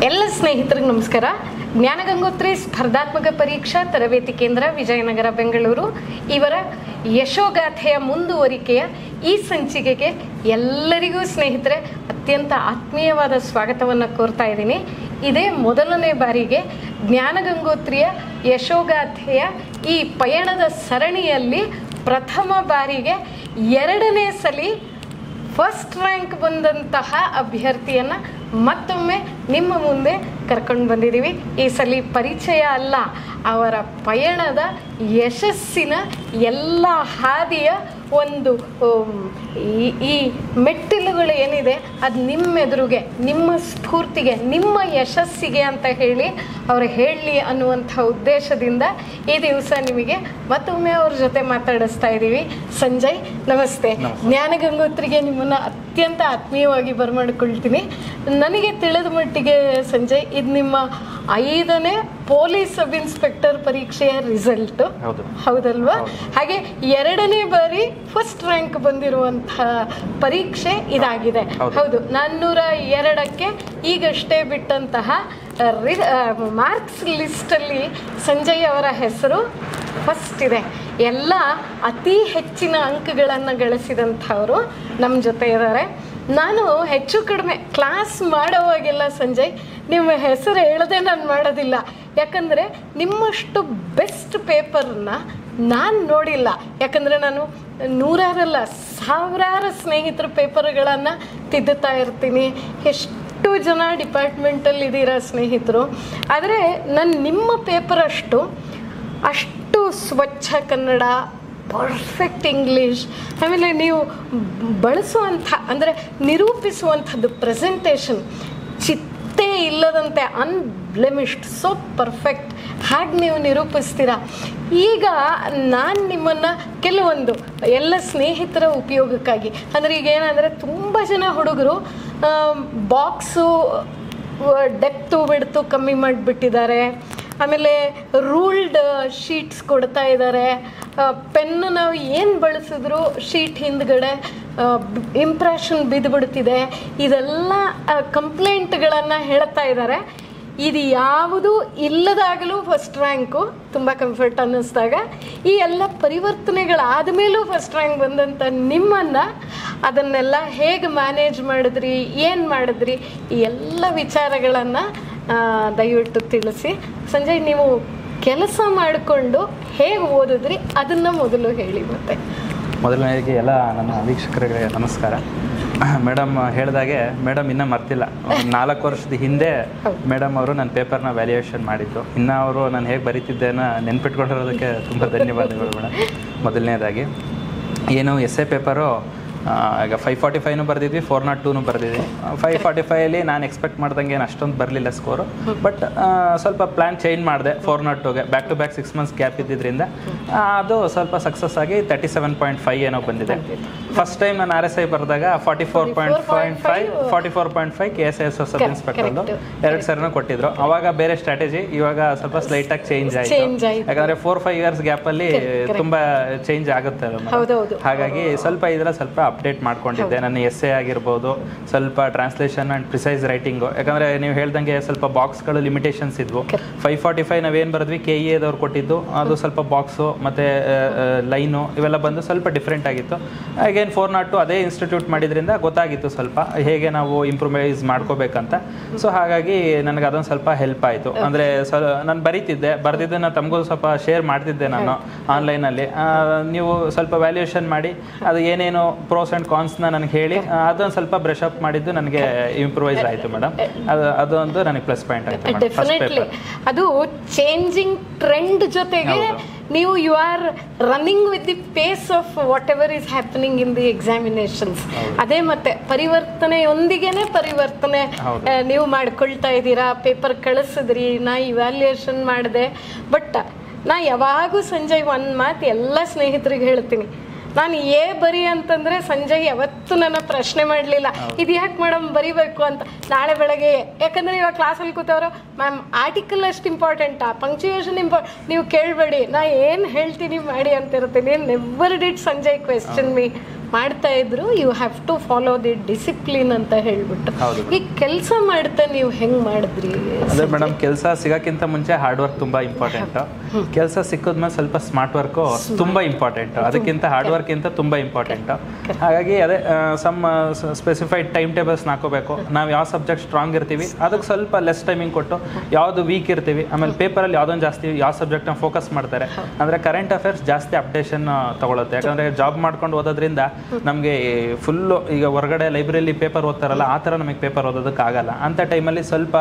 ಎಲ್ಲ ಸ್ನೇಹಿತರಿಗೆ ನಮಸ್ಕಾರ. ಜ್ಞಾನಗಂಗೋತ್ರಿ ಸ್ಪರ್ಧಾತ್ಮಕ ಪರೀಕ್ಷಾ ತರಬೇತಿ ಕೇಂದ್ರ ವಿಜಯನಗರ ಬೆಂಗಳೂರು ಇವರ ಯಶೋಗಾಥೆಯ ಮುಂದುವರಿಕೆಯ ಈ ಸಂಚಿಕೆಗೆ ಎಲ್ಲರಿಗೂ ಸ್ನೇಹಿತರೆ ಅತ್ಯಂತ ಆತ್ಮೀಯವಾದ ಸ್ವಾಗತವನ್ನು ಕೋರ್ತಾ ಇದ್ದೀನಿ. ಇದೇ ಮೊದಲನೇ ಬಾರಿಗೆ ಜ್ಞಾನಗಂಗೋತ್ರಿಯ ಯಶೋಗಾಥೆಯ ಈ ಪಯಣದ ಸರಣಿಯಲ್ಲಿ ಪ್ರಥಮ ಬಾರಿಗೆ ಎರಡನೇ ಸಲ ಫಸ್ಟ್ ರ್ಯಾಂಕ್ ಬಂದಂತಹ ಅಭ್ಯರ್ಥಿಯನ್ನು ಮತ್ತೊಮ್ಮೆ ನಿಮ್ಮ ಮುಂದೆ ಕರ್ಕೊಂಡು ಬಂದಿದ್ದೀವಿ. ಈ ಸಲ ಪರಿಚಯ ಅಲ್ಲ, ಅವರ ಪಯಣದ ಯಶಸ್ಸಿನ ಎಲ್ಲ ಹಾದಿಯ ಒಂದು ಈ ಮೆಟ್ಟಿಲುಗಳು ಏನಿದೆ ಅದು ನಿಮ್ಮೆದುರಿಗೆ, ನಿಮ್ಮ ಸ್ಫೂರ್ತಿಗೆ, ನಿಮ್ಮ ಯಶಸ್ಸಿಗೆ ಅಂತ ಹೇಳಿ ಅವರು ಹೇಳಲಿ ಅನ್ನುವಂಥ ಉದ್ದೇಶದಿಂದ ಈ ದಿವಸ ನಿಮಗೆ ಮತ್ತೊಮ್ಮೆ ಅವ್ರ ಜೊತೆ ಮಾತಾಡಿಸ್ತಾ ಇದ್ದೀವಿ. ಸಂಜಯ್ ನಮಸ್ತೆ. ಜ್ಞಾನಗಂಗೋತ್ರಿಗೆ ನಿಮ್ಮನ್ನು ಅತ್ಯಂತ ಆತ್ಮೀಯವಾಗಿ ಬರಮಾಡಿಕೊಳ್ತೀನಿ. ನನಗೆ ತಿಳಿದ ಮಟ್ಟಿಗೆ ಸಂಜಯ್ ಇದು ನಿಮ್ಮ 5ನೇ ಪೊಲೀಸ್ ಸಬ್ ಇನ್ಸ್ಪೆಕ್ಟರ್ ಪರೀಕ್ಷೆಯ ರಿಸಲ್ಟು, ಹೌದಲ್ವಾ? ಹಾಗೆ 2ನೇ ಬಾರಿ ಫಸ್ಟ್ ರ್ಯಾಂಕ್ ಬಂದಿರುವಂತಹ ಪರೀಕ್ಷೆ ಇದಾಗಿದೆ. ಹೌದು, 402ಕ್ಕೆ ಈಗಷ್ಟೇ ಬಿಟ್ಟಂತಹ ಮಾರ್ಕ್ಸ್ ಲಿಸ್ಟಲ್ಲಿ ಸಂಜಯ್ ಅವರ ಹೆಸರು ಫಸ್ಟ್ ಇದೆ. ಎಲ್ಲ ಅತಿ ಹೆಚ್ಚಿನ ಅಂಕಗಳನ್ನು ಗಳಿಸಿದಂಥವರು ನಮ್ಮ ಜೊತೆ ಇದ್ದಾರೆ. ನಾನು ಹೆಚ್ಚು ಕಡಿಮೆ ಕ್ಲಾಸ್ ಮಾಡೋವಾಗೆಲ್ಲ ಸಂಜಯ್ ನಿಮ್ಮ ಹೆಸರು ಹೇಳದೆ ನಾನು ಮಾಡೋದಿಲ್ಲ. ಯಾಕಂದರೆ ನಿಮ್ಮಷ್ಟು ಬೆಸ್ಟ್ ಪೇಪರ್ನ ನಾನು ನೋಡಿಲ್ಲ. ಯಾಕಂದರೆ ನಾನು ನೂರಾರಲ್ಲ ಸಾವಿರಾರು ಸ್ನೇಹಿತರ ಪೇಪರ್ಗಳನ್ನು ತಿದ್ದುತ್ತಾ ಇರ್ತೀನಿ. ಎಷ್ಟು ಜನ ಡಿಪಾರ್ಟ್ಮೆಂಟಲ್ಲಿ ಇದ್ದೀರಾ ಸ್ನೇಹಿತರು. ಆದರೆ ನಾನು ನಿಮ್ಮ ಪೇಪರ್ ಅಷ್ಟು ಸ್ವಚ್ಛ ಕನ್ನಡ, ಪರ್ಫೆಕ್ಟ್ ಇಂಗ್ಲೀಷ್, ಆಮೇಲೆ ನೀವು ಬಳಸುವಂಥ ಅಂದರೆ ನಿರೂಪಿಸುವಂಥದ್ದು ಪ್ರೆಸೆಂಟೇಷನ್ ಚಿತ್ತೇ ಇಲ್ಲದಂತೆ ಅನ್ಬ್ಲೆಮಿಶ್ಡ್, ಸೋ ಪರ್ಫೆಕ್ಟ್, ಹಾಗೆ ನೀವು ನಿರೂಪಿಸ್ತೀರಾ. ಈಗ ನಾನು ನಿಮ್ಮನ್ನು ಕೆಲವೊಂದು ಎಲ್ಲ ಸ್ನೇಹಿತರ ಉಪಯೋಗಕ್ಕಾಗಿ, ಅಂದರೆ ಈಗ ಏನಂದರೆ ತುಂಬ ಜನ ಹುಡುಗರು ಬಾಕ್ಸು ಡೆಪ್ತು ಬಿಡ್ತು ಕಮ್ಮಿ ಮಾಡಿಬಿಟ್ಟಿದ್ದಾರೆ. ಆಮೇಲೆ ರೂಲ್ಡ್ ಶೀಟ್ಸ್ ಕೊಡ್ತಾ ಇದ್ದಾರೆ. ಪೆನ್ನು ನಾವು ಏನು ಬಳಸಿದ್ರು ಶೀಟ್ ಹಿಂದ್ಗಡೆ ಇಂಪ್ರೆಷನ್ ಬಿದ್ದುಬಿಡ್ತಿದೆ. ಇದೆಲ್ಲ ಕಂಪ್ಲೇಂಟ್ಗಳನ್ನು ಹೇಳ್ತಾ ಇದ್ದಾರೆ. ಇದು ಯಾವುದು ಇಲ್ಲದಾಗಲೂ ಫಸ್ಟ್ ರ್ಯಾಂಕು ತುಂಬ ಕಂಫರ್ಟ್ ಅನ್ನಿಸ್ದಾಗ, ಈ ಎಲ್ಲ ಪರಿವರ್ತನೆಗಳಾದ ಮೇಲೂ ಫಸ್ಟ್ ರ್ಯಾಂಕ್ ಬಂದಂಥ ನಿಮ್ಮನ್ನು ಅದನ್ನೆಲ್ಲ ಹೇಗೆ ಮ್ಯಾನೇಜ್ ಮಾಡಿದ್ರಿ, ಏನು ಮಾಡಿದ್ರಿ, ಈ ಎಲ್ಲ ವಿಚಾರಗಳನ್ನು ದಯವಿಟ್ಟು ತಿಳಿಸಿ. ಸಂಜಯ್, ನೀವು ಕೆಲಸ ಮಾಡಿಕೊಂಡು ಹೇಗೆ ಓದಿದ್ರಿ ಅದನ್ನು ಮೊದಲು ಹೇಳಿ. ಮತ್ತೆ ಮೊದಲನೇದಾಗಿ ಎಲ್ಲ ನನ್ನ ವೀಕ್ಷಕರಿಗೆ ನಮಸ್ಕಾರ. ಮೇಡಮ್ ಹೇಳಿದಾಗೆ ಮೇಡಮ್ ಇನ್ನೂ ಮರ್ತಿಲ್ಲ. 4 ವರ್ಷದ ಹಿಂದೆ ಮೇಡಮ್ ಅವರು ನನ್ನ ಪೇಪರ್ನ ವ್ಯಾಲ್ಯೂಯೇಷನ್ ಮಾಡಿದ್ದು. ಇನ್ನು ಅವರು ನಾನು ಹೇಗೆ ಬರೀತಿದ್ದೇನೋ ನೆನ್ಪಿಟ್ಕೊಂಡಿರೋದಕ್ಕೆ ತುಂಬ ಧನ್ಯವಾದಗಳು ಮೇಡಮ್. ಮೊದಲನೇದಾಗಿ ಏನು ಎಸ್ಸೆ ಪೇಪರು ಈಗ 545 ಬರೆದಿದ್ವಿ, 402 ಬರೆದಿದ್ವಿ. 545 ನಾನು ಎಕ್ಸ್ಪೆಕ್ಟ್ ಮಾಡ್ದಂಗೆ ಏನು ಅಷ್ಟೊಂದು ಬರಲಿಲ್ಲ ಸ್ಕೋರು. ಬಟ್ ಸ್ವಲ್ಪ ಪ್ಲ್ಯಾನ್ ಚೇಂಜ್ ಮಾಡಿದೆ 402ಗೆ. Back to back 6 months gap ಇದ್ದಿದ್ದರಿಂದ ಅದು ಸ್ವಲ್ಪ ಸಕ್ಸಸ್ ಆಗಿ 37.5 ಏನೋ ಬಂದಿದೆ. ಫಸ್ಟ್ ಟೈಮ್ ನಾನು RSI ಬರೆದಾಗ 44.5 KSIS ಸಬ್ ಇನ್ಸ್ಪೆಕ್ಟರ್ದು 2 ಸರಿನೂ ಕೊಟ್ಟಿದ್ರು. ಅವಾಗ ಬೇರೆ ಸ್ಟ್ರಾಟಜಿ, ಇವಾಗ ಸ್ವಲ್ಪ ಸ್ಲೈಟಾಗಿ ಚೇಂಜ್ ಆಯಿತು. ಯಾಕಂದರೆ 4-5 ಇಯರ್ಸ್ ಗ್ಯಾಪಲ್ಲಿ ತುಂಬ ಚೇಂಜ್ ಆಗುತ್ತೆ. ಹಾಗಾಗಿ ಸ್ವಲ್ಪ ಸ್ವಲ್ಪ ಅಪ್ಡೇಟ್ ಮಾಡ್ಕೊಂಡಿದ್ದೆ. ನನ್ನ ಎಸ್ಸೆ ಆಗಿರ್ಬೋದು, ಸ್ವಲ್ಪ ಟ್ರಾನ್ಸ್ಲೇಷನ್ ಆ್ಯಂಡ್ ಪ್ರಿಸೈಸ್ ರೈಟಿಂಗು. ಯಾಕಂದರೆ ನೀವು ಹೇಳ್ದಂಗೆ ಸ್ವಲ್ಪ ಬಾಕ್ಸ್ಗಳು ಲಿಮಿಟೇಷನ್ಸ್ ಇದ್ವು. 545 ನಾವೇನು ಬರೆದ್ವಿ KEAದವ್ರು ಕೊಟ್ಟಿದ್ದು, ಅದು ಸ್ವಲ್ಪ ಬಾಕ್ಸು ಮತ್ತು ಲೈನು ಇವೆಲ್ಲ ಬಂದು ಸ್ವಲ್ಪ ಡಿಫ್ರೆಂಟ್ ಆಗಿತ್ತು. ಅಗೇನ್ 402 ಅದೇ ಇನ್ಸ್ಟಿಟ್ಯೂಟ್ ಮಾಡಿದ್ರಿಂದ ಗೊತ್ತಾಗಿತ್ತು ಸ್ವಲ್ಪ ಹೇಗೆ ನಾವು ಇಂಪ್ರೂವೈಸ್ ಮಾಡ್ಕೋಬೇಕಂತ. ಸೊ ಹಾಗಾಗಿ ನನಗೆ ಅದೊಂದು ಸ್ವಲ್ಪ ಹೆಲ್ಪ್ ಆಯಿತು. ಅಂದರೆ ನಾನು ಬರೆದಿದ್ದನ್ನು ತಮಗೂ ಸ್ವಲ್ಪ ಶೇರ್ ಮಾಡ್ತಿದ್ದೆ ನಾನು ಆನ್ಲೈನಲ್ಲಿ. ನೀವು ಸ್ವಲ್ಪ ವ್ಯಾಲ್ಯೂಯೇಷನ್ ಮಾಡಿ ಅದು ಏನೇನು ಪ್ರೋಸ್ ಆ್ಯಂಡ್ ಕಾನ್ಸ್ನ ನನಗೆ ಹೇಳಿ ಅದೊಂದು ಸ್ವಲ್ಪ ಬ್ರಷ್ ಅಪ್ ಮಾಡಿದ್ದು ನನಗೆ ಇಂಪ್ರೂವೈಸ್ ಆಯಿತು ಮೇಡಮ್. ಅದೊಂದು ನನಗೆ ಪ್ಲಸ್ ಪಾಯಿಂಟ್ ಆಯಿತು. ಡೆಫಿನೆಟ್ಲಿ ಅದು ಚೇಂಜಿಂಗ್ ಟ್ರೆಂಡ್ ಜೊತೆಗೆ ನೀವು you are running with the pace of whatever is happening in the examinations. ಅದೇ ಮತ್ತೆ ಪರಿವರ್ತನೆಯೊಂದಿಗೆನೇ ಪರಿವರ್ತನೆ ನೀವು ಮಾಡ್ಕೊಳ್ತಾ ಇದ್ದೀರಾ. ಪೇಪರ್ ಕಳಿಸಿದ್ರಿ, ನಾ ಇವ್ಯಾಲ್ಯೂಯೇಷನ್ ಮಾಡಿದೆ. ಬಟ್ ನಾ ಯಾವಾಗೂ ಸಂಜಯ್ ಒಂದು ಮಾತು ಎಲ್ಲ ಸ್ನೇಹಿತರಿಗೆ ಹೇಳ್ತೀನಿ, ನಾನು ಬರಿ ಅಂತಂದರೆ ಸಂಜಯ್ ಯಾವತ್ತೂ ನನ್ನ ಪ್ರಶ್ನೆ ಮಾಡಲಿಲ್ಲ, ಇದು ಯಾಕೆ ಮೇಡಮ್ ಬರಿಬೇಕು ಅಂತ. ನಾಳೆ ಬೆಳಗ್ಗೆ, ಯಾಕಂದರೆ ಇವಾಗ ಕ್ಲಾಸಲ್ಲಿ ಕೂತವರು ಮ್ಯಾಮ್ ಆರ್ಟಿಕಲ್ ಅಷ್ಟು ಇಂಪಾರ್ಟೆಂಟಾ, ಪಂಕ್ಚುಯೇಷನ್ ನೀವು ಕೇಳಬೇಡಿ, ನಾ ಏನು ಹೇಳ್ತೀನಿ ಮಾಡಿ ಅಂತಿರ್ತೀನಿ. Never did Sanjay question me ಮಾಡ್ತಾ ಇದ್ರು. You have to follow the discipline ಅಂತ ಹೇಳ್ಬಿಟ್ಟು. ಈ ಕೆಲಸ ಮಾಡ್ತಾ ನೀವು ಹೆಂಗ್ ಮಾಡಿದ್ರಿ? ಅದೇ ಮೇಡಮ್, ಕೆಲಸ ಸಿಗಕ್ಕಿಂತ ಮುಂಚೆ ಹಾರ್ಡ್ ವರ್ಕ್ ತುಂಬಾ ಇಂಪಾರ್ಟೆಂಟ್. ಕೆಲಸ ಸಿಕ್ಕಿದ್ಮೇಲೆ ಸ್ವಲ್ಪ ಸ್ಮಾರ್ಟ್ ವರ್ಕ್ ತುಂಬಾ ಇಂಪಾರ್ಟೆಂಟ್. ಅದಕ್ಕಿಂತ ಹಾರ್ಡ್ ವರ್ಕ್ ಇಂತ ತುಂಬಾ ಇಂಪಾರ್ಟೆಂಟ್. ಹಾಗಾಗಿ ಅದೇ ಸಮ್ ಸ್ಪೆಸಿಫೈಡ್ ಟೈಮ್ ಟೇಬಲ್ಸ್ ಹಾಕೋಬೇಕು. ನಾವು ಯಾವ ಸಬ್ಜೆಕ್ಟ್ ಸ್ಟ್ರಾಂಗ್ ಇರ್ತೀವಿ ಅದಕ್ಕೆ ಸ್ವಲ್ಪ ಲೆಸ್ ಟೈಮಿಂಗ್ ಕೊಟ್ಟು, ಯಾವ್ದು ವೀಕ್ ಇರ್ತೀವಿ ಆಮೇಲೆ ಪೇಪರಲ್ಲಿ ಯಾವ್ದೊಂದು ಜಾಸ್ತಿ ಯಾವ ಸಬ್ಜೆಕ್ಟ್ನ ಫೋಕಸ್ ಮಾಡ್ತಾರೆ ಅಂದರೆ ಕರೆಂಟ್ ಅಫೇರ್ಸ್ ಜಾಸ್ತಿ ಅಪ್ಡೇಷನ್ ತಗೊಳುತ್ತೆ. ಯಾಕಂದರೆ ಜಾಬ್ ಮಾಡ್ಕೊಂಡು ಓದೋದ್ರಿಂದ ನಮಗೆ ಫುಲ್ಲು ಈಗ ಹೊರಗಡೆ ಲೈಬ್ರರಿಲಿ ಪೇಪರ್ ಓದ್ತಾರಲ್ಲ ಆ ಥರ ನಮಗೆ ಪೇಪರ್ ಓದೋದಕ್ಕಾಗಲ್ಲ. ಅಂಥ ಟೈಮಲ್ಲಿ ಸ್ವಲ್ಪ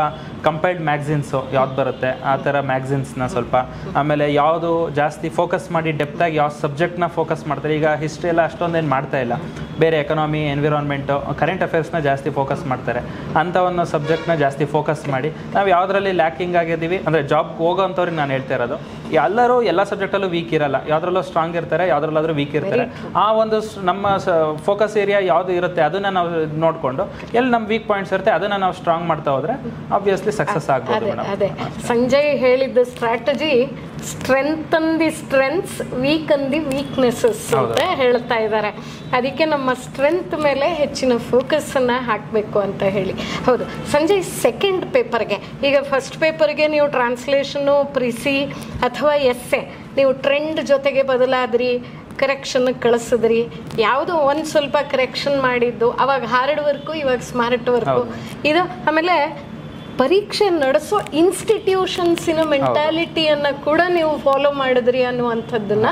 ಕಂಪೈಲ್ಡ್ ಮ್ಯಾಗ್ಝಿನ್ಸು ಯಾವ್ದು ಬರುತ್ತೆ ಆ ಥರ ಮ್ಯಾಗ್ಝಿನ್ಸ್ನ ಸ್ವಲ್ಪ, ಆಮೇಲೆ ಯಾವುದು ಜಾಸ್ತಿ ಫೋಕಸ್ ಮಾಡಿ ಡೆಪ್ತಾಗಿ ಯಾವ ಸಬ್ಜೆಕ್ಟ್ನ ಫೋಕಸ್ ಮಾಡ್ತಾರೆ. ಈಗ ಹಿಸ್ಟ್ರಿ ಎಲ್ಲ ಅಷ್ಟೊಂದೇನು ಮಾಡ್ತಾ ಇಲ್ಲ, ಬೇರೆ ಎಕನಾಮಿ, ಎನ್ವಿರಾನ್ಮೆಂಟು, ಕರೆಂಟ್ ಅಫೇರ್ಸ್ನ ಜಾಸ್ತಿ ಫೋಕಸ್ ಮಾಡ್ತಾರೆ. ಅಂಥ ಒಂದು ಸಬ್ಜೆಕ್ಟ್ನ ಜಾಸ್ತಿ ಫೋಕಸ್ ಮಾಡಿ ನಾವು ಯಾವುದರಲ್ಲಿ ಲ್ಯಾಕಿಂಗ್ ಆಗಿದ್ದೀವಿ ಅಂದರೆ ಜಾಬ್ಗೆ ಹೋಗೋವಂಥವ್ರಿಗೆ ನಾನು ಹೇಳ್ತಾ ಇರೋದು, ಎಲ್ಲರೂ ಎಲ್ಲ ಸಬ್ಜೆಕ್ಟಲ್ಲೂ ವೀಕ್ ಇರಲ್ಲ, ಯಾವುದ್ರಲ್ಲೂ ಸ್ಟ್ರಾಂಗ್ ಇರ್ತಾರೆ, ಯಾವುದ್ರಲ್ಲಾದ್ರೂ ವೀಕ್ ಇರ್ತಾರೆ. ಆ ಒಂದು ನಮ್ಮ ಫೋಕಸ್ ಏರಿಯಾ ಯಾವುದು ಇರುತ್ತೆ ಅದನ್ನು ನಾವು ನೋಡಿಕೊಂಡು ಎಲ್ಲಿ ನಮ್ಮ ವೀಕ್ ಪಾಯಿಂಟ್ಸ್ ಇರುತ್ತೆ ಅದನ್ನು ನಾವು ಸ್ಟ್ರಾಂಗ್ ಮಾಡ್ತಾ ಹೋದರೆ ಆಬ್ವಿಯಸ್ಲಿ ಸಕ್ಸಸ್ ಆಗ್ಬೋದು. ಅದೇ ಸಂಜಯ್ ಹೇಳಿದ್ದ strategy, strengthen the strengths, weaken the weaknesses ಅಂತ ಹೇಳ್ತಾ ಇದ್ದಾರೆ. ಅದಕ್ಕೆ ನಮ್ಮ ಸ್ಟ್ರೆಂತ್ ಮೇಲೆ ಹೆಚ್ಚಿನ ಫೋಕಸ್ಸನ್ನು ಹಾಕಬೇಕು ಅಂತ ಹೇಳಿ. ಹೌದು ಸಂಜಯ್, ಸೆಕೆಂಡ್ ಪೇಪರ್ಗೆ, ಈಗ ಫಸ್ಟ್ ಪೇಪರ್ಗೆ ನೀವು ಟ್ರಾನ್ಸ್ಲೇಷನು, ಪ್ರಿಸಿ ಅಥವಾ ಎಸ್ಸೆ ನೀವು ಟ್ರೆಂಡ್ ಜೊತೆಗೆ ಬದಲಾದ್ರಿ, ಕರೆಕ್ಷನ್ ಕಳಿಸಿದ್ರಿ, ಯಾವುದೋ ಒಂದು ಸ್ವಲ್ಪ ಕರೆಕ್ಷನ್ ಮಾಡಿದ್ದು, ಅವಾಗ ಹಾರ್ಡ್ ವರ್ಕು ಇವಾಗ ಸ್ಮಾರ್ಟ್ ವರ್ಕು ಇದು. ಆಮೇಲೆ ಪರೀಕ್ಷೆ ನಡೆಸೋ ಇನ್ಸ್ಟಿಟ್ಯೂಷನ್ಸಿನ ಮೆಂಟಾಲಿಟಿಯನ್ನು ಕೂಡ ನೀವು ಫಾಲೋ ಮಾಡಿದ್ರಿ ಅನ್ನುವಂಥದ್ದನ್ನು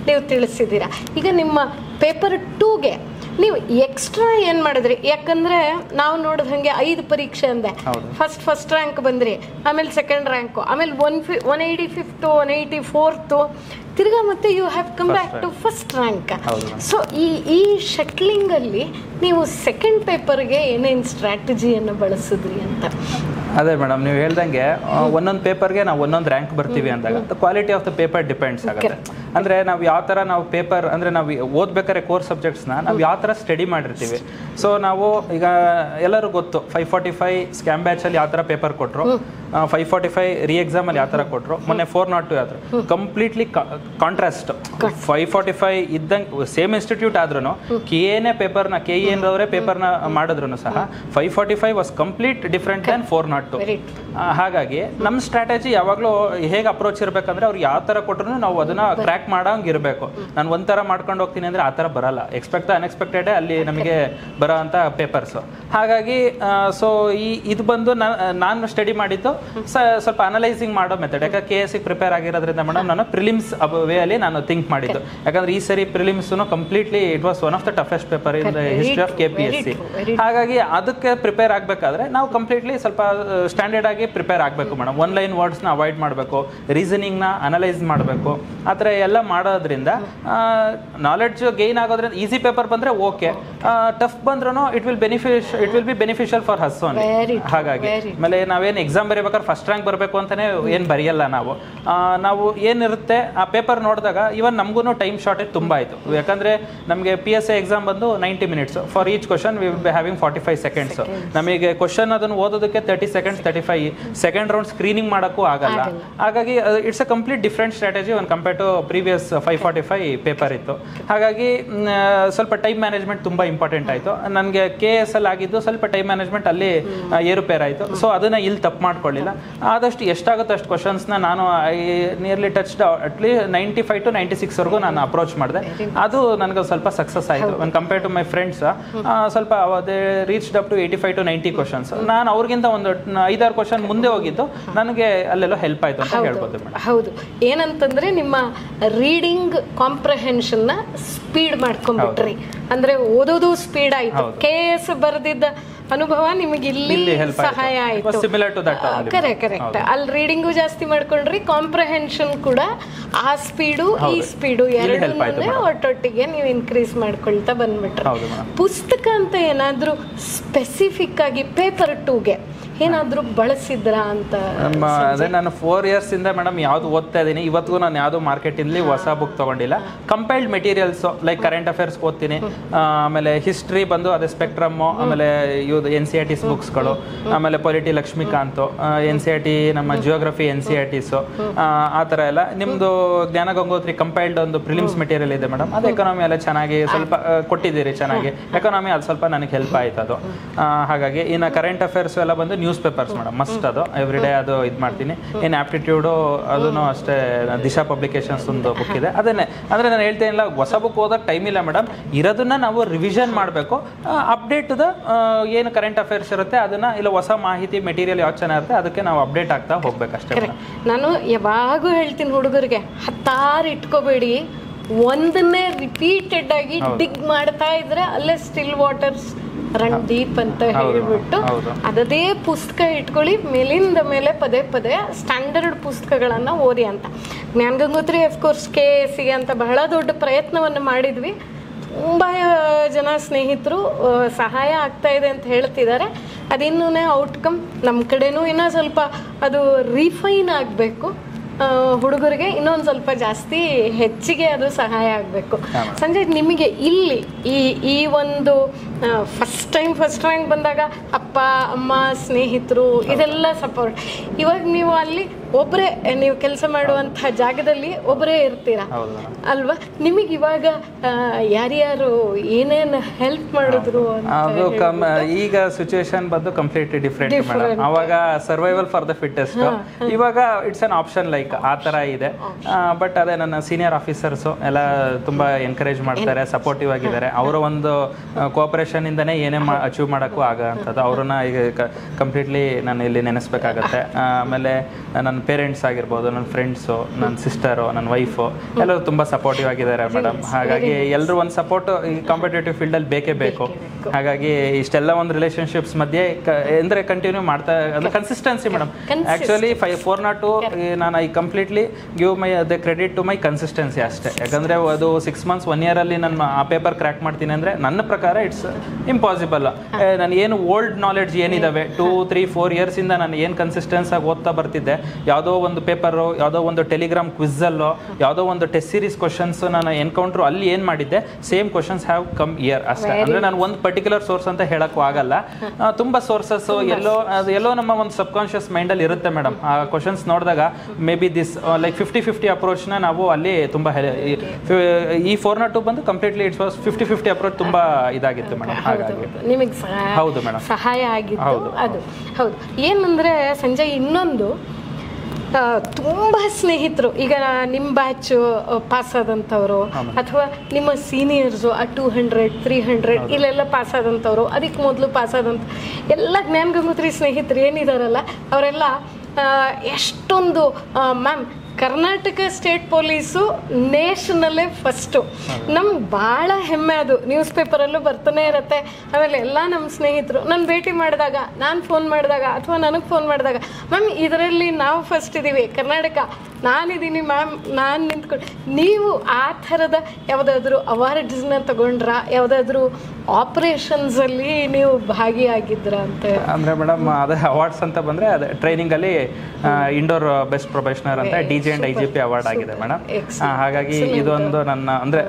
ನೀವು ತಿಳಿಸಿದ್ದೀರಾ. ಈಗ ನಿಮ್ಮ ಪೇಪರ್ 2ಗೆ ನೀವು ಎಕ್ಸ್ಟ್ರಾ ಏನು ಮಾಡಿದ್ರಿ? ಯಾಕಂದರೆ ನಾವು ನೋಡಿದ ಹಾಗೆ 5 ಪರೀಕ್ಷೆ ಅಂದೆ, ಫಸ್ಟ್ ರ್ಯಾಂಕ್ ಬಂದ್ರಿ, ಆಮೇಲೆ ಸೆಕೆಂಡ್ ರ್ಯಾಂಕು, ಆಮೇಲೆ 185th 184th, ತಿರ್ಗಾ ಮತ್ತೆ you have come back to first rank. So ಈ ಶಟ್ಲಿಂಗಲ್ಲಿ ನೀವು ಸೆಕೆಂಡ್ ಪೇಪರ್ಗೆ ಏನೇನು ಸ್ಟ್ರಾಟಜಿಯನ್ನು ಬಳಸಿದ್ರಿ ಅಂತ? ಅದೇ ಮೇಡಮ್, ನೀವು ಹೇಳ್ದಂಗೆ ಒಂದೊಂದು ಪೇಪರ್ಗೆ ನಾವು ಒಂದೊಂದು ರ್ಯಾಂಕ್ ಬರ್ತೀವಿ ಅಂದಾಗ quality of the paper depends ಆಗುತ್ತೆ. ಅಂದರೆ ನಾವು ಯಾವ ಥರ ನಾವು ಪೇಪರ್ ಅಂದರೆ ನಾವು ಓದ್ಬೇಕಾದ್ರೆ ಕೋರ್ ಸಬ್ಜೆಕ್ಟ್ಸ್ನ ನಾವು ಯಾವ ಥರ ಸ್ಟಡಿ ಮಾಡಿರ್ತೀವಿ. ಸೊ ನಾವು ಈಗ ಎಲ್ಲರೂ ಗೊತ್ತು 545 ಸ್ಕ್ಯಾಮ್ ಬ್ಯಾಚಲ್ಲಿ ಯಾವ ಥರ ಪೇಪರ್ ಕೊಟ್ಟರು, 545 ರೀ ಎಕ್ಸಾಮಲ್ಲಿ ಯಾವ ಥರ ಕೊಟ್ಟರು, ಮೊನ್ನೆ 402 ಯಾವ ಥರ ಕಂಪ್ಲೀಟ್ಲಿ ಕಾಂಟ್ರಾಸ್ಟ್. 545 ಇದ್ದಂಗೆ ಸೇಮ್ ಇನ್ಸ್ಟಿಟ್ಯೂಟ್ ಆದ್ರೂ KA ಪೇಪರ್ನ KENರವರೇ ಪೇಪರ್ನ ಮಾಡಿದ್ರು ಸಹ 545 ವಾಸ್ ಕಂಪ್ಲೀಟ್ ಡಿಫ್ರೆಂಟ್ ದ್ಯಾನ್ 402. ಹಾಗಾಗಿ ನಮ್ಮ ಸ್ಟ್ರಾಟಜಿ ಯಾವಾಗಲೂ ಹೇಗೆ ಅಪ್ರೋಚ್ ಇರಬೇಕಂದ್ರೆ ಅವ್ರು ಯಾವ ಥರ ಕೊಟ್ಟರು ನಾವು ಅದನ್ನ ಕ್ರ್ಯಾಕ್ ಮಾಡೋಂಗೆ ಇರಬೇಕು. ನಾನು ಒಂಥರ ಮಾಡ್ಕೊಂಡು ಹೋಗ್ತೀನಿ ಅಂದರೆ ಆ ಥರ ಬರಲ್ಲ. ಎಕ್ಸ್ಪೆಕ್ಟ್ ಅನ್ಎಕ್ಸ್ಪೆಕ್ಟೆಡೇ ಅಲ್ಲಿ ನಮಗೆ ಬರೋ ಅಂಥ ಪೇಪರ್ಸು. ಹಾಗಾಗಿ ಸೊ ಇದು ಬಂದು ನಾನು ಸ್ಟಡಿ ಮಾಡಿದ್ದು ಸ್ವಲ್ಪ ಅನಲೈಸಿಂಗ್ ಮಾಡೋ ಮೆಥಡ್. ಯಾಕಂದ್ರೆ KSಗೆ ಪ್ರಿಪೇರ್ ಆಗಿರೋದ್ರಿಂದ ಮೇಡಮ್ ನಾನು ಪ್ರಿಲಿಮ್ಸ್ ವೇ ಅಲ್ಲಿ ನಾನು ಥಿಂಕ್ ಮಾಡಿದ್ದು. ಯಾಕಂದ್ರೆ ಈ ಸರಿ ಪ್ರಿಲಿಮ್ಸ್ನು completely it was one of the toughest paper in the history of KPSC. ಹಾಗಾಗಿ ಅದಕ್ಕೆ ಪ್ರಿಪೇರ್ ಆಗಬೇಕಾದ್ರೆ ನಾವು ಕಂಪ್ಲೀಟ್ಲಿ ಸ್ವಲ್ಪ ಸ್ಟ್ಯಾಂಡರ್ಡ್ ಆಗಿ ಪ್ರಿಪೇರ್ ಆಗಬೇಕು ಮೇಡಮ್. ಒನ್ ಲೈನ್ ವರ್ಡ್ಸ್ನ ಅವಾಯ್ಡ್ ಮಾಡಬೇಕು, ರೀಸನಿಂಗ್ನ ಅನಲೈಸ್ ಮಾಡಬೇಕು. ಆ ಥರ ಎಲ್ಲ ಮಾಡೋದ್ರಿಂದ ನಾಲೆಡ್ಜ್ ಗೇನ್ ಆಗೋದ್ರಿಂದ ಈಸಿ ಪೇಪರ್ ಬಂದರೆ ಓಕೆ, ಟಫ್ ಬಂದ್ರೂ it will be beneficial for us only. ಹಾಗಾಗಿ ಆಮೇಲೆ ನಾವೇನು ಎಕ್ಸಾಮ್ ಬರೀಬೇಕಾದ್ರೆ ಫಸ್ಟ್ ರ್ಯಾಂಕ್ ಬರಬೇಕು ಅಂತಲೇ ಏನು ಬರೆಯಲ್ಲ ನಾವು ಏನಿರುತ್ತೆ ಆ ಪೇಪರ್ ನೋಡಿದಾಗ ಇವನ್ ನಮಗೂ ಟೈಮ್ ಶಾರ್ಟೇಜ್ ತುಂಬ ಆಯಿತು. ಯಾಕಂದರೆ ನಮಗೆ PSI ಎಕ್ಸಾಮ್ ಬಂದು 90 minutes for each question we will be having 45 seconds. ನಮಗೆ ಕ್ವಶನ್ ಅದನ್ನು ಓದೋದಕ್ಕೆ 30 seconds 35 ಸೆಕೆಂಡ್ ರೌಂಡ್ ಸ್ಕ್ರೀನಿಂಗ್ ಮಾಡೋಕ್ಕೂ ಆಗಲ್ಲ. ಹಾಗಾಗಿ it's a complete different strategy one compare to previous 545 paper ಇತ್ತು. ಹಾಗಾಗಿ ಸ್ವಲ್ಪ ಟೈಮ್ ಮ್ಯಾನೇಜ್ಮೆಂಟ್ ತುಂಬ ಇಂಪಾರ್ಟೆಂಟ್ ಆಯಿತು. ನನಗೆ KS ಅಲ್ಲಿ ಆಗಿದ್ದು ಸ್ವಲ್ಪ ಟೈಮ್ ಮ್ಯಾನೇಜ್ಮೆಂಟ್ ಅಲ್ಲಿ ಏರುಪೇರ್ ಆಯಿತು. ಸೊ ಅದನ್ನು ಇಲ್ಲಿ ತಪ್ಪು ಮಾಡ್ಕೊಳ್ಳಿಲ್ಲ. ಆದಷ್ಟು ಎಷ್ಟಾಗುತ್ತೆ ಅಷ್ಟು ಕ್ವಶನ್ಸ್ನ ನಾನು ನಿಯರ್ಲಿ ಟಚ್ಡ್ ಅಟ್ಲೀಸ್ಟ್ 95 to 96 ನಾನು ಅಪ್ರೋಚ್ ಮಾಡಿದೆ. ಅದು ನನಗೆ ಸ್ವಲ್ಪ ಸಕ್ಸಸ್ ಆಯಿತು. One compare to my friends ಸ್ವಲ್ಪ they reached up to 85 to 90 questions. ನಾನು ಅವ್ರಿಗಿಂತ ಒಂದು 5-6 ಕ್ವಶನ್ ಮುಂದೆ ಹೋಗಿದ್ದು ನನಗೆ ಅಲ್ಲೆಲ್ಲ ಹೆಲ್ಪ್ ಆಯಿತು ಅಂತ ಹೇಳ್ಬೋದು ಮೇಡಮ್. ಹೌದು, ಏನಂತಂದ್ರೆ ನಿಮ್ಮ ರೀಡಿಂಗ್ ಕಾಂಪ್ರಹೆನ್ಷನ್ನ ಸ್ಪೀಡ್ ಮಾಡ್ಕೊಂಡ್ಬಿಟ್ರಿ. ಅಂದ್ರೆ ಓದೋದು ಸ್ಪೀಡ್ ಆಯಿತು. KS ಬರೆದಿದ್ದ ಅನುಭವ ನಿಮಗೆ ಇಲ್ಲಿ ಸಹಾಯ ಆಯಿತು. ಕರೆಕ್ಟ್. ಅಲ್ಲಿ ರೀಡಿಂಗು ಜಾಸ್ತಿ ಮಾಡ್ಕೊಂಡ್ರಿ, ಕಾಂಪ್ರಹೆನ್ಷನ್ ಕೂಡ ಆ ಸ್ಪೀಡು ಈ ಸ್ಪೀಡು ಎರಡನ್ನೂ ಒಟ್ಟೊಟ್ಟಿಗೆ ನೀವು ಇನ್ಕ್ರೀಸ್ ಮಾಡ್ಕೊಳ್ತಾ ಬಂದ್ಬಿಟ್ರಿ. ಪುಸ್ತಕ ಅಂತ ಏನಾದರೂ ಸ್ಪೆಸಿಫಿಕ್ ಆಗಿ ಪೇಪರ್ 2ಗೆ ಏನಾದರೂ ಬಳಸಿದ್ರಾ ಅಂತ? ಅದೇ ನಾನು 4 years ಇಂದ ಮೇಡಮ್ ಯಾವ್ದು ಓದ್ತಾ ಇದ್ದೀನಿ, ಇವತ್ತಿಗೂ ನಾನು ಯಾವುದು ಮಾರ್ಕೆಟಿಂದ ಹೊಸ ಬುಕ್ ತಗೊಂಡಿಲ್ಲ. Compiled materials like current affairs ಓದ್ತೀನಿ, ಆಮೇಲೆ ಹಿಸ್ಟ್ರಿ ಬಂದು ಅದೇ ಸ್ಪೆಕ್ಟ್ರಮ್, ಆಮೇಲೆ ಇವ್ದು NCERTs ಬುಕ್ಸ್ಗಳು, ಆಮೇಲೆ ಪೊಲಿಟಿ ಲಕ್ಷ್ಮೀಕಾಂತ್, NCERT ನಮ್ಮ ಜಿಯೋಗ್ರಫಿ NCERTs, ಆ ಥರ ಎಲ್ಲ. ನಿಮ್ಮದು ಜ್ಞಾನ ಗಂಗೋತ್ರಿ ಕಂಪೈಲ್ಡ್ ಒಂದು ಪ್ರಿಲಿಮ್ಸ್ ಮೆಟೀರಿಯಲ್ ಇದೆ ಮೇಡಮ್, ಅದು ಎಕಾನಮಿ ಎಲ್ಲ ಚೆನ್ನಾಗಿ ಸ್ವಲ್ಪ ಕೊಟ್ಟಿದ್ದೀರಿ, ಚೆನ್ನಾಗಿ ಎಕಾನಮಿ ಅದು ಸ್ವಲ್ಪ ನನಗೆ ಹೆಲ್ಪ್ ಆಯ್ತು ಅದು. ಹಾಗಾಗಿ ಇನ್ನು ಕರೆಂಟ್ ಅಫೇರ್ಸ್ ಎಲ್ಲ ಬಂದು ನ್ಯೂಸ್ ಪೇಪರ್ಸ್ ಮೇಡಮ್, ಮಸ್ಟ್ ಅದು ಎವ್ರಿ ಡೇ ಅದು ಇದು ಮಾಡ್ತೀನಿ. ಇನ್ನು ಆಪ್ಟಿಟ್ಯೂಡು ಅದನ್ನು ಅಷ್ಟೇ, ದಿಶಾ ಪಬ್ಲಿಕೇಶನ್ಸ್ ಒಂದು ಬುಕ್ ಇದೆ, ಅದನ್ನೇ. ಅಂದರೆ ನಾನು ಹೇಳ್ತೇನಿಲ್ಲ ಹೊಸ ಬುಕ್ ಓದೋಕೆ ಟೈಮ್ ಇಲ್ಲ ಮೇಡಮ್, ಇರೋದನ್ನ ನಾವು ರಿವಿಷನ್ ಮಾಡಬೇಕು. ಅಪ್ಡೇಟ್ದ ಏನು ಕರೆಂಟ್ ಅಫೇರ್ಸ್ ಇರುತ್ತೆ ಅದನ್ನ, ಇಲ್ಲ ಹೊಸ ಮಾಹಿತಿ ಮೆಟೀರಿಯಲ್ ಯಾವ್ದು ಚೆನ್ನಾಗಿರುತ್ತೆ ಅದಕ್ಕೆ ನಾವು ಅಪ್ಡೇಟ್ ಆಗ್ತಾ ಹೋಗ್ಬೇಕಷ್ಟೇ. ನಾನು ಯಾವಾಗೂ ಹೇಳ್ತೀನಿ ಹುಡುಗರಿಗೆ, 10 ಇಟ್ಕೋಬೇಡಿ, ಒಂದನ್ನೇ ರಿಪೀಟೆಡ್ ಆಗಿ ಡಿಗ್ ಮಾಡ್ತಾ ಇದ್ರೆ ಅಲ್ಲೇ ಸ್ಟಿಲ್ ವಾಟರ್ಸ್ ರನ್ ಡೀಪ್ ಅಂತ ಹೇಳ್ಬಿಟ್ಟು ಅದೇ ಪುಸ್ತಕ ಇಟ್ಕೊಳ್ಳಿ, ಮೇಲಿಂದ ಮೇಲೆ ಪದೇ ಪದೇ ಸ್ಟ್ಯಾಂಡರ್ಡ್ ಪುಸ್ತಕಗಳನ್ನು ಓದಿ ಅಂತ. ಜ್ಞಾನ ಗಂಗೋತ್ರಿ ಅಫ್ಕೋರ್ಸ್ KSE ಅಂತ ಬಹಳ ದೊಡ್ಡ ಪ್ರಯತ್ನವನ್ನು ಮಾಡಿದ್ವಿ. ತುಂಬ ಜನ ಸ್ನೇಹಿತರು ಸಹಾಯ ಆಗ್ತಾ ಇದೆ ಅಂತ ಹೇಳ್ತಿದ್ದಾರೆ. ಅದಿನ್ನೂ ಔಟ್ಕಮ್ ನಮ್ಮ ಕಡೆನೂ ಇನ್ನೂ ಸ್ವಲ್ಪ ಅದು ರಿಫೈನ್ ಆಗಬೇಕು. ಹುಡುಗರಿಗೆ ಇನ್ನೊಂದು ಸ್ವಲ್ಪ ಜಾಸ್ತಿ ಹೆಚ್ಚಿಗೆ ಅದು ಸಹಾಯ ಆಗಬೇಕು. ಸಂಜಯ್, ನಿಮಗೆ ಇಲ್ಲಿ ಈ ಒಂದು ಫಸ್ಟ್ ಟೈಮ್ ಬಂದಾಗ ಅಪ್ಪ ಅಮ್ಮ ಸ್ನೇಹಿತರು ಇದೆಲ್ಲ ಸಪೋರ್ಟ್. ಇವಾಗ ನೀವು ಅಲ್ಲಿ ಒಬ್ಬರೇ, ನೀವು ಕೆಲಸ ಮಾಡುವಂತಹ ಜಾಗದಲ್ಲಿ ಒಬ್ಬರೇ ಇರ್ತೀರಾ ಅಲ್ವಾ? ನಿಮಗೆ ಇವಾಗ ಯಾರ್ಯಾರು ಏನೇನು ಹೆಲ್ಪ್ ಮಾಡಿದ್ರು? ಈಗ ಸಿಚುವೇಶನ್ ಬಂದು ಕಂಪ್ಲೀಟ್ಲಿ ಡಿಫ್ರೆಂಟ್ ಮೇಡಮ್. ಅವಾಗ ಸರ್ವೈವಲ್ ಫಾರ್ ದ ಫಿಟ್ಟೆಸ್ಟ್, ಇವಾಗ ಇಟ್ಸ್ ಅನ್ ಆಪ್ಷನ್ ಲೈಕ್ ಆ ಥರ ಇದೆ. ಬಟ್ ಅದೇ ನನ್ನ ಸೀನಿಯರ್ ಆಫೀಸರ್ಸು ಎಲ್ಲ ತುಂಬ ಎನ್ಕರೇಜ್ ಮಾಡ್ತಾರೆ, ಸಪೋರ್ಟಿವ್ ಆಗಿದ್ದಾರೆ. ಅವರ ಒಂದು ಕೋಆಪರೇಷನ್ ಇಂದನೇ ಏನೇ ಅಚೀವ್ ಮಾಡೋಕ್ಕೂ ಆಗೋಂಥದ್ದು. ಅವ್ರನ್ನ ಈಗ ಕಂಪ್ಲೀಟ್ಲಿ ನಾನು ಇಲ್ಲಿ ನೆನೆಸ್ಬೇಕಾಗತ್ತೆ. ಆಮೇಲೆ ನನ್ನ ಪೇರೆಂಟ್ಸ್ ಆಗಿರ್ಬೋದು, ನನ್ನ ಫ್ರೆಂಡ್ಸು, ನನ್ನ ಸಿಸ್ಟರು, ನನ್ನ ವೈಫು ಎಲ್ಲರೂ ತುಂಬ ಸಪೋರ್ಟಿವ್ ಆಗಿದ್ದಾರೆ ಮೇಡಮ್. ಹಾಗಾಗಿ ಎಲ್ಲರೂ ಒಂದು ಸಪೋರ್ಟ್ ಈ ಕಾಂಪಿಟೇಟಿವ್ ಫೀಲ್ಡಲ್ಲಿ ಬೇಕೇ ಬೇಕು. ಹಾಗಾಗಿ ಇಷ್ಟೆಲ್ಲ ಒಂದು ರಿಲೇಷನ್ಶಿಪ್ಸ್ ಮಧ್ಯೆ ಅಂದರೆ ಕಂಟಿನ್ಯೂ ಮಾಡ್ತಾ, ಅಂದರೆ ಕನ್ಸಿಸ್ಟೆನ್ಸಿ ಮೇಡಮ್. ಆ್ಯಕ್ಚುಲಿ 402 ನಾನು I completely give my the credit to my consistency ಅಷ್ಟೇ. ಯಾಕಂದರೆ ಅದು 6 months 1 year ಅಲ್ಲಿ ನಾನು ಆ ಪೇಪರ್ ಕ್ರ್ಯಾಕ್ ಮಾಡ್ತೀನಿ ಅಂದರೆ ನನ್ನ ಪ್ರಕಾರ ಇಟ್ಸ್ ಇಂಪಾಸಿಬಲ್. ನಾನು ಏನು ಓಲ್ಡ್ ನಾಲೆಡ್ಜ್ ಏನಿದ್ದಾವೆ 2, 3, 4 years ಇಂದ ನಾನು ಏನು ಕನ್ಸಿಸ್ಟೆನ್ಸ್ ಆಗಿ ಓದ್ತಾ ಬರ್ತಿದ್ದೆ, ಯಾವುದೋ ಒಂದು ಪೇಪರು, ಯಾವುದೋ ಒಂದು ಟೆಲಿಗ್ರಾಮ್ ಕ್ವಿಝಲ್ಲೋ, ಯಾವುದೋ ಒಂದು ಟೆಸ್ಟ್ ಸೀರೀಸ್ ಕ್ವಶನ್ಸ್ ನಾನು ಎನ್ಕೌಂಟ್ರು ಅಲ್ಲಿ ಏನು ಮಾಡಿದ್ದೆ, same questions have come here ಅಷ್ಟೇ. ಅಂದರೆ ನಾನು ಒಂದು ಪರ್ಟಿಕ್ಯುಲರ್ ಸೋರ್ಸ್ ಅಂತ ಹೇಳಕ್ಕೂ ಆಗಲ್ಲ, ತುಂಬ ಸೋರ್ಸಸ್ ಎಲ್ಲೋ ನಮ್ಮ ಒಂದು ಸಬ್ ಕಾನ್ಷಿಯಸ್ ಮೈಂಡಲ್ಲಿ ಇರುತ್ತೆ ಮೇಡಮ್. ಆ ಕ್ವಶನ್ಸ್ ನೋಡಿದಾಗ ಮೇ ಬಿ ದಿಸ್ ಲೈಕ್ 50-50 ಅಪ್ರೋಚ್ನ ನಾವು ಅಲ್ಲಿ ತುಂಬ ಈ 402 ಬಂದು ಕಂಪ್ಲೀಟ್ಲಿ ಇಟ್ಸ್ ವಾಸ್ 50-50 ಅಪ್ರೋಚ್ ತುಂಬ ಇದಾಗಿತ್ತು ಮೇಡಮ್. ಹಾಗಾಗಿ ನಿಮಗೆ ಹೌದು ಮೇಡಮ್, ಸಹಾಯ ಆಗಿತ್ತು ಅದು. ಹೌದು. ಏನಂದರೆ ಸಂಜಯ್, ಇನ್ನೊಂದು ತುಂಬ ಸ್ನೇಹಿತರು ಈಗ ನಿಮ್ಮ ಬ್ಯಾಚು ಪಾಸ್ ಆದಂಥವ್ರು ಅಥವಾ ನಿಮ್ಮ ಸೀನಿಯರ್ಸು 200, 300 ಇಲ್ಲೆಲ್ಲ ಪಾಸ್ ಆದಂಥವ್ರು, ಅದಕ್ಕೆ ಮೊದಲು ಪಾಸ್ ಆದಂಥ ಎಲ್ಲ ಜ್ಞಾನ ಗಂಗೋತ್ರಿ ಸ್ನೇಹಿತರು ಏನಿದಾರಲ್ಲ ಅವರೆಲ್ಲ ಎಷ್ಟೊಂದು ಮ್ಯಾಮ್ ಕರ್ನಾಟಕ ಸ್ಟೇಟ್ ಪೊಲೀಸು ನೇಷನಲ್ಲೇ ಫಸ್ಟು. ನಮ್ಗೆ ಭಾಳ ಹೆಮ್ಮೆ ಅದು. ನ್ಯೂಸ್ ಪೇಪರಲ್ಲೂ ಬರ್ತಾನೆ ಇರುತ್ತೆ. ಆಮೇಲೆ ಎಲ್ಲ ನಮ್ಮ ಸ್ನೇಹಿತರು ನಾನು ಭೇಟಿ ಮಾಡಿದಾಗ, ನಾನು ಫೋನ್ ಮಾಡಿದಾಗ ಅಥವಾ ನನಗೆ ಫೋನ್ ಮಾಡಿದಾಗ, ಮ್ಯಾಮ್ ಇದರಲ್ಲಿ ನಾವು ಫಸ್ಟ್ ಇದ್ದೀವಿ, ಕರ್ನಾಟಕ ನಾನಿದ್ದೀನಿ ಮ್ಯಾಮ್, ನಾನು ನಿಂತ್ಕೊಂಡು. ನೀವು ಆ ಥರದ ಯಾವುದಾದ್ರೂ ಅವಾರ್ಡ್ಸ್ನ ತಗೊಂಡ್ರಾ? ಯಾವುದಾದ್ರೂ ಆಪರೇಷನ್ಸಲ್ಲಿ ನೀವು ಭಾಗಿಯಾಗಿದ್ರ ಅಂತ? ಅಂದರೆ ಮೇಡಮ್ ಅದೇ ಅವಾರ್ಡ್ಸ್ ಅಂತ ಬಂದರೆ ಅದೇ ಟ್ರೈನಿಂಗಲ್ಲಿ ಇಂಡೋರ್ ಬೆಸ್ಟ್ ಪ್ರೊಫೆಷನರ್ ಅಂತ DG and IGP ಅವಾರ್ಡ್ ಆಗಿದೆ ಮೇಡಮ್. ಹಾಗಾಗಿ ಇದೊಂದು ನನ್ನ ಅಂದರೆ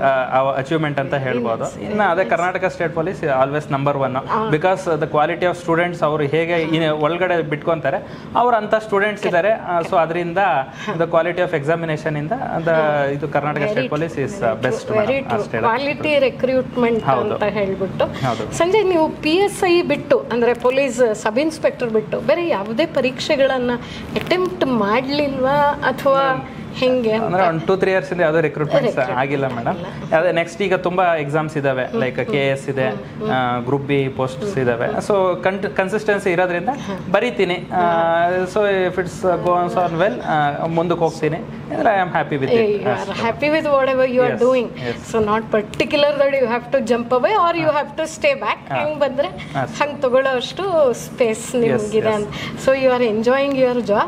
ಅಚೀವ್ಮೆಂಟ್ ಅಂತ ಹೇಳ್ಬೋದು. ಇನ್ನು ಅದೇ Karnataka state police always number 1 because the quality of students ಅವರು ಹೇಗೆ ಒಳಗಡೆ ಬಿಟ್ಕೊತಾರೆ, ಅವ್ರು ಅಂಥ ಸ್ಟೂಡೆಂಟ್ಸ್ ಇದ್ದಾರೆ. ಸೊ ಅದರಿಂದ ದ ಕ್ವಾಲಿಟಿ ಆಫ್ ಎಕ್ಸಾಮಿನೇಷನ್ ಇಂದ ಇದು Karnataka state police is best quality recruitment ಅಂತ ಹೇಳ್ಬಿಟ್ಟು. ಸಂಜಯ್, ನೀವು PSI ಬಿಟ್ಟು ಅಂದ್ರೆ ಪೊಲೀಸ್ ಸಬ್ ಇನ್ಸ್ಪೆಕ್ಟರ್ ಬಿಟ್ಟು ಬೇರೆ ಯಾವುದೇ ಪರೀಕ್ಷೆಗಳನ್ನ ಅಟೆಂಪ್ಟ್ ಮಾಡ್ಲಿಲ್ವಾ ಅಥವಾ ಹೆಂಗೆ? ಅಂದ್ರೆ 1-2-3 years ಇಂದ ಯಾವುದೇ ರಿಕ್ರೂಟ್ಮೆಂಟ್ಸ್ ಆಗಿಲ್ಲ ಮೇಡಮ್. ಅದೇ ನೆಕ್ಸ್ಟ್ ಈಗ ತುಂಬಾ ಎಕ್ಸಾಮ್ಸ್ ಇದಾವೆ, ಲೈಕ್ KS ಇದೆ, ಗ್ರೂಪ್ B ಪೋಸ್ಟ್ಸ್ ಇದಾವೆ. ಸೊ ಕನ್ಸಿಸ್ಟೆನ್ಸಿ ಇರೋದ್ರಿಂದ ಬರೀತೀನಿ. So if it's goes on well ಮುಂದಕ್ಕೆ ಹೋಗ್ತೀನಿ. I am happy with it. You are happy with whatever you are doing. So not particular that you have to jump away or you have to stay back. ಹೆಂಗ್ ಬಂದ್ರೆ ಹಂಗೆ ತಗೊಳ್ಳೋ ಅಷ್ಟು space ನಿಮ್ಗಿದೆ ಅಂತ. So you are enjoying your job.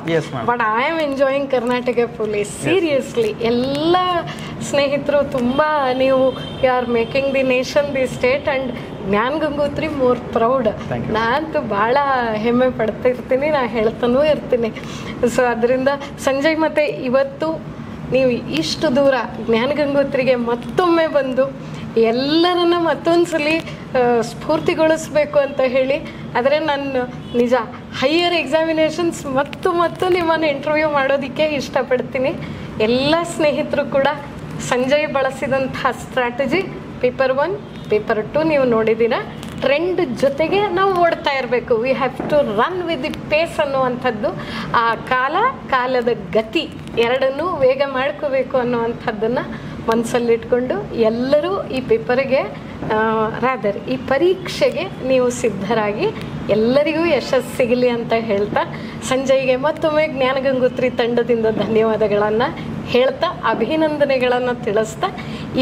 But I am enjoying Karnataka Police. Seriously, ಎಲ್ಲ ಸ್ನೇಹಿತರು ತುಂಬ ನೀವು you are making the nation, the state and Jnana Gangotri more proud. ನಾನಂತೂ ಭಾಳ ಹೆಮ್ಮೆ ಪಡ್ತಾ ಇರ್ತೀನಿ, ನಾ ಹೇಳ್ತಾನೂ ಇರ್ತೀನಿ. ಸೊ ಅದರಿಂದ ಸಂಜಯ್, ಮತ್ತೆ ಇವತ್ತು ನೀವು ಇಷ್ಟು ದೂರ ಜ್ಞಾನ ಗಂಗೋತ್ರಿಗೆ ಮತ್ತೊಮ್ಮೆ ಬಂದು ಎಲ್ಲರನ್ನ ಮತ್ತೊಂದ್ಸಲಿ ಸ್ಫೂರ್ತಿಗೊಳಿಸ್ಬೇಕು ಅಂತ ಹೇಳಿ, ಆದರೆ ನಾನು ನಿಜ ಹೈಯರ್ ಎಕ್ಸಾಮಿನೇಷನ್ಸ್ ಮತ್ತು ನಿಮ್ಮನ್ನು ಇಂಟರ್ವ್ಯೂ ಮಾಡೋದಕ್ಕೆ ಇಷ್ಟಪಡ್ತೀನಿ. ಎಲ್ಲ ಸ್ನೇಹಿತರು ಕೂಡ ಸಂಜಯ್ ಬಳಸಿದಂತಹ ಸ್ಟ್ರಾಟಜಿ ಪೇಪರ್ 1, ಪೇಪರ್ 2 ನೀವು ನೋಡಿದ್ದೀರಾ. ಟ್ರೆಂಡ್ ಜೊತೆಗೆ ನಾವು ಓಡ್ತಾ ಇರಬೇಕು. We have to run with the pace ಅನ್ನುವಂಥದ್ದು. ಆ ಕಾಲದ ಗತಿ ಎರಡನ್ನೂ ವೇಗ ಮಾಡ್ಕೋಬೇಕು ಅನ್ನುವಂಥದ್ದನ್ನು ಮನಸ್ಸಲ್ಲಿಟ್ಕೊಂಡು ಎಲ್ಲರೂ ಈ ಪೇಪರ್ಗೆ ಈ ಪರೀಕ್ಷೆಗೆ ನೀವು ಸಿದ್ಧರಾಗಿ ಎಲ್ಲರಿಗೂ ಯಶಸ್ಸು ಸಿಗಲಿ ಅಂತ ಹೇಳ್ತಾ, ಸಂಜಯ್ಗೆ ಮತ್ತೊಮ್ಮೆ ಜ್ಞಾನ ಗಂಗೋತ್ರಿ ತಂಡದಿಂದ ಧನ್ಯವಾದಗಳನ್ನು ಹೇಳ್ತಾ, ಅಭಿನಂದನೆಗಳನ್ನು ತಿಳಿಸ್ತಾ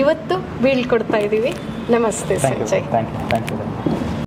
ಇವತ್ತು ಬೀಳ್ಕೊಡ್ತಾ ಇದ್ದೀವಿ. ನಮಸ್ತೆ ಸಂಜಯ್. Thank you.